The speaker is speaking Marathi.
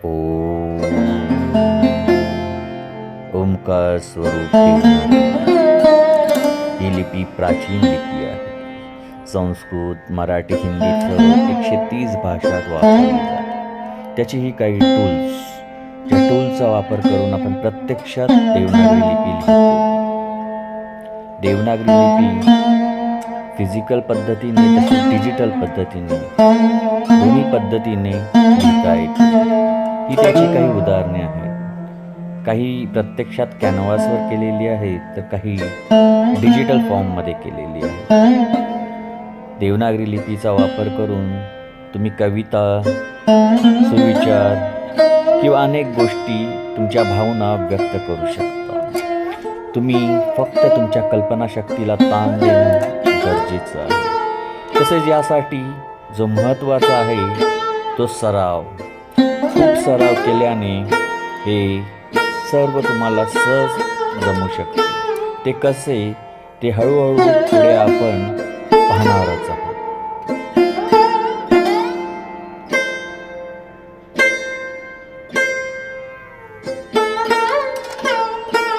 ओम ओंकार स्वरूप देवनागरी ही लिपी प्राचीन लिपी आहे. संस्कृत, मराठी, हिंदीसह 130 भाषात वापरली जाते. त्याची ही काही टूल्स, त्या टूल्सचा वापर करून आपण प्रत्यक्षात देवनागरी लिपी लिहितो. देवनागरी लिपी फिजिकल पद्धतीने तसेच डिजिटल पद्धतीने दोन्ही पद्धतीने लिहिता येते. ही त्याची काही उदाहरणे आहेत. काही प्रत्यक्षात कॅनव्हासवर केलेली आहेत, तर काही डिजिटल फॉर्ममध्ये केलेली आहे. देवनागरी लिपीचा वापर करून तुम्ही कविता, सुविचार किंवा अनेक गोष्टी, तुमच्या भावना व्यक्त करू शकता. तुम्ही फक्त तुमच्या कल्पनाशक्तीला ताण देणं गरजेचं आहे. तसेच यासाठी जो महत्त्वाचा आहे तो सराव. खूप सराव केल्याने हे सर्व तुम्हाला सहज जमू शकते. ते कसे, ते हळूहळू पुढे आपण